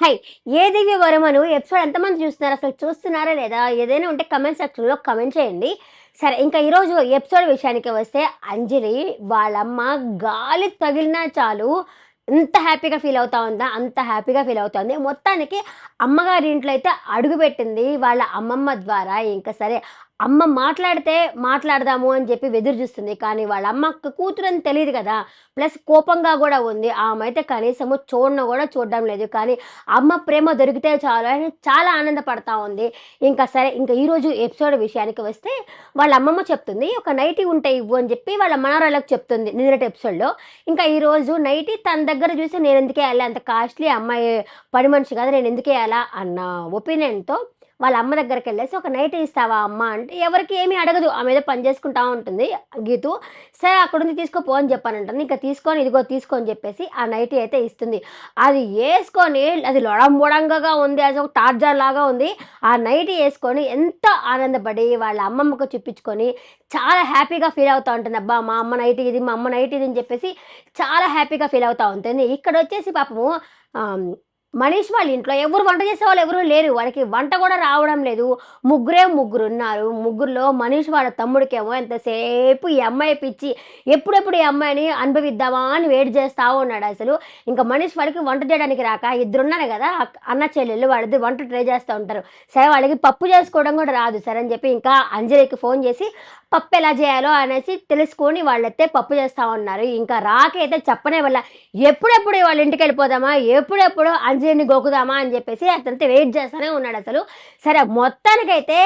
High! 'ఏ దివ్య వరమను' episode ఎంతమంది చూస్తున్నారు? అసలు చూస్తున్నారా లేదా? ఏదైనా ఉంటే కామెంట్ సెక్షన్‌లో కామెంట్ చేయండి. సరే, ఇంకా ఈరోజు ఎపిసోడ్ విషయానికి వస్తే అంజలి వాళ్ళమ్మ గాలికి తగిలినా చాలు ఎంత హ్యాపీగా ఫీల్ అవుతా ఉందా, అంత హ్యాపీగా ఫీల్ అవుతుంది. మొత్తానికి అమ్మగారి ఇంట్లో అయితే అడుగుపెట్టింది వాళ్ళ అమ్మమ్మ ద్వారా. ఇంక సరే, అమ్మ మాట్లాడితే మాట్లాడదాము అని చెప్పి ఎదురు చూస్తుంది. కానీ వాళ్ళ అమ్మకి కూతురని తెలీదు కదా! ప్లస్ కోపంగా గూడా ఉంది. ఆమె అయితే కనీసము చూడను గూడా చూడడం లేదు. కానీ అమ్మ ప్రేమ దొరికితే చాలు అని చాలా ఆనందపడతా ఉంది. ఇంకా సరే, ఇంక ఈరోజు ఎపిసోడ్ విషయానికి వస్తే వాళ్ళ అమ్మమ్మ చెప్తుంది, "ఒక నైటీ ఉంటే ఇవ్వు" అని చెప్పి వాళ్ళ మనవరాళ్ళకి చెప్తుంది నిన్నటి ఎపిసోడ్‌లో. ఇంకా ఈరోజు నైటీ తన దగ్గర చూసి నేనెందుకేయాలి, అంత కాస్ట్‌లీ అమ్మాయి పని మనిషి కదా, నేనెందుకేయాలా అన్న ఒపీనియన్‌తో వాళ్ళ అమ్మ దగ్గరికెళ్ళేసి, "ఒక నైటీ ఇస్తావా అమ్మ" అంటే ఎవరికీ ఏమీ అడగదు. ఆమె ఏదో పని చేసుకుంటా ఉంటుంది గీతు. సరే అక్కడుంది తీసుకోపో అని చెప్పానంటాను. ఇంక తీసుకొని ఇదిగో తీసుకో అని చెప్పేసి ఆ నైటీ అయితే ఇస్తుంది. అది యేసుకొని అది లొడంబొడంగగా ఉంది. అది ఒక టార్జాన్ లాగా ఉంది. ఆ నైటీ యేసుకొని ఎంతో ఆనందపడి వాళ్ళ అమ్మమ్మకు చూపించుకొని చాలా హ్యాపీగా ఫీల్ అవుతా ఉంటుంది. అబ్బా! మా అమ్మ నైటీ ఇది, మా అమ్మ నైటీ ఇది అని చెప్పేసి చాలా హ్యాపీగా ఫీల్ అవుతా ఉంటుంది. ఇక్కడొచ్చేసి పాపము ఆహ్, మనీష్ వాళ్ళ ఇంట్లో ఎవరు వంట చేసేవాళ్ళు ఎవరు లేరు. వాళ్ళకి వంట కూడా రావడం లేదు. ముగ్గురున్నారు. ముగ్గురిలో మనీష్ వాళ్ళ తమ్ముడికేమో ఎంతసేపు ఈ అమ్మాయి పిచ్చి. ఎప్పుడెప్పుడు ఈ అమ్మాయిని అనుభవిద్దామా అని వెయిట్ చేస్తా ఉన్నాడసలు. ఇంక మనీష్ వాళ్ళకి వంట చేయడానికి రాక ఇద్దరున్నారు గదా! అన్న చెల్లెళ్ళు వాళ్ళిద్దరు వంట ట్రై చేస్తా ఉంటారు. సరే వాళ్ళకి పప్పు చేసుకోవడం కూడా రాదు. సరే అని చెప్పి ఇంకా అంజలికి ఫోను చేసి పప్పు ఎలా చేయాలో అనేసి తెలుసుకొని వాళ్ళైతే పప్పు చేస్తా ఉన్నారు. ఇంకా రాకైతే చెప్పనే వల్ల ఎప్పుడెప్పుడు వాళ్ళ ఇంటికెళ్ళిపోదామా? ఎప్పుడెప్పుడు అంజలిని గోకుదామా అని చెప్పేసి అతనైతే వెయిట్ చేస్తానే ఉన్నాడసలు. సరే మొత్తానికైతే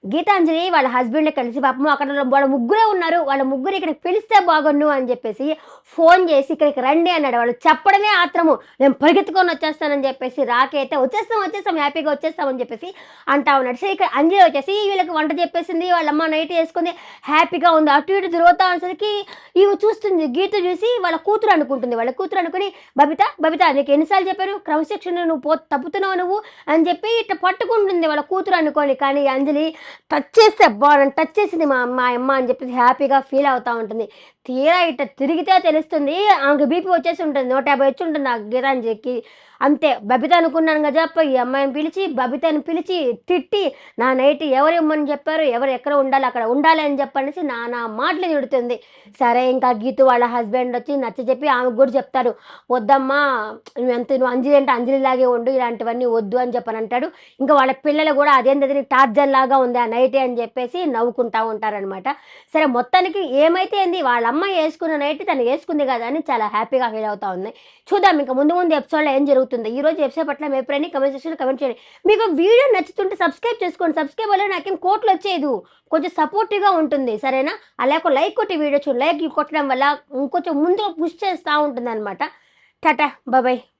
గీతాంజలి వాళ్ళ హస్బెండ్ కలిసి పాపం అక్కడ వాళ్ళ ముగ్గురే ఉన్నారు. వాళ్ళ ముగ్గురు ఇక్కడికి పిలిస్తే బాగున్ను అని చెప్పేసి ఫోన్ చేసి ఇక్కడికి రండి అన్నాడు. వాళ్ళు చెప్పడమే ఆత్రము. నేను పరిగెత్తుకొని వచ్చేస్తానని చెప్పేసి రాకి అయితే వచ్చేస్తాం హ్యాపీగా వచ్చేస్తాం అని చెప్పేసి అంటా ఉన్నాడు. సరే ఇక్కడ అంజలి వచ్చేసి వీళ్ళకి వంట చెప్పేసింది. వాళ్ళమ్మ నైట్ యేసుకుంది. హ్యాపీగా ఉంది. అటు ఇటు తిరుగుతా ఉండేసరికి ఈమె చూస్తుంది. గీత చూసి వాళ్ళ కూతురు అనుకుంటుంది. వాళ్ళ కూతురు అనుకుని బబిత నీకు ఎన్నిసార్లు చెప్పాను క్రమశిక్షణ నువ్వు తప్పుతున్నావు నువ్వు అని చెప్పి ఇట్లా పట్టుకుంటుంది వాళ్ళ కూతురు అనుకోని. కానీ అంజలి టచ్ చేస్తే అబ్బా నన్ను టచ్ చేసింది మా అమ్మ అని చెప్పేసి హ్యాపీగా ఫీల్ అవుతా ఉంటుంది. తీరా ఇట్ట తిరిగితే తెలుస్తుంది ఆమెకి బీపీ వచ్చేసి ఉంటుంది. 150 వచ్చి ఉంటుంది ఆ గీతాంజలికి. అంతే బబిత అనుకున్నాను గజప్ప ఈ అమ్మాయిని పిలిచి బబితని పిలిచి తిట్టి నా నైట్ ఎవరు ఇమ్మని చెప్పారు, ఎవరు ఎక్కడ ఉండాలి అక్కడ ఉండాలి అని చెప్పనేసి నానా మాటలు తిడుతుంది. సరే ఇంకా గీతు వాళ్ళ హస్బెండ్ వచ్చి నచ్చజెప్పి ఆమెకు కూడా చెప్తారు, వద్దమ్మా నువ్వు అంజలి అంటే అంజలిలాగే ఉండు, ఇలాంటివన్నీ వద్దు అని చెప్పని అంటాడు. ఇంకా వాళ్ళ పిల్లలు కూడా అదేంటది టార్జన్ లాగా ఉంది ఆ నైటే అని చెప్పేసి నవ్వుకుంటా ఉంటారనమాట. సరే మొత్తానికి ఏమైతే ఏంది వాళ్ళ అమ్మ వేసుకున్న నైట్ తను వేసుకుంది కదా అని చాలా హ్యాపీగా ఫీల్ అవుతా ఉంది. చూద్దాం ఇంకా ముందు ఎపిసోడ్లో ఏం జరుగుతుంది. ఈ రోజు ఎపిసోడ్ పట్ల మీ అభిప్రాయాన్ని కామెంట్ సెక్షన్లో కామెంట్ చేయండి. మీకు వీడియో నచ్చుతుంటే సబ్స్క్రైబ్ చేసుకోండి. సబ్స్క్రైబ్ వల్ల నాకేం కోట్లు వచ్చేది, కొంచెం సపోర్టివ్గా ఉంటుంది సరేనా. అలాగే లైక్ కొట్టి వీడియో చూడండి. లైక్ కొట్టడం వల్ల ఇంకొంచెం ముందు పుష్ చేస్తూ ఉంటుంది అనమాట. టాటా బాయ్.